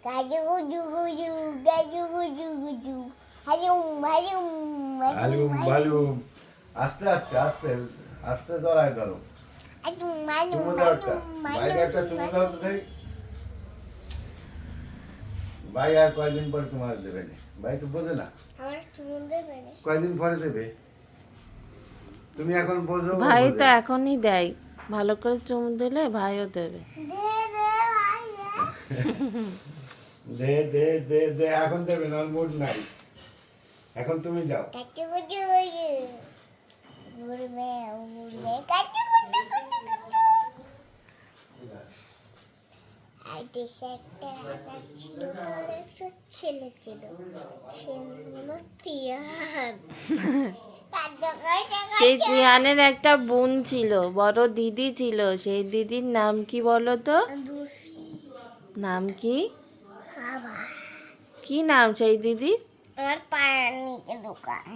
Gaju guju guju, gaju guju guju. Hayum hayum আলুম বালুম আস্তে আস্তে আস্তে আস্তে ধরাই ধরো hayum hayum চুমু দাও একটা বাইরে একটা চুমু দাও তো দেখ ভাই আর কয়দিন পরে তোমার দেবে না ভাই তো বোঝে না আমার চুমু দেবে না। কয়দিন পরে দেবে তুমি এখন বোঝো ও ভাই বোঝে। তো এখনই দেয়, ভালো করে চুমু দিলে ভাইও দেবে। দে দে ভাই দে। দে দে দে দে এখন দেবে না মুড নাই এখন তুমি যাও Gaju guju guju. Gurme gurme gaju guju guju guju. আর দেশে একটা রাজা ছিল, তার একটা ছেলে ছিল, সে হলো তিয়ান। সেই তিয়ানের একটা বোন ছিল, বড় দিদি ছিল, সেই দিদির নাম কি বলো তো? নাম কি? বাবা কি নাম সেই দিদি? আমার পায়ের নিচে দোকান।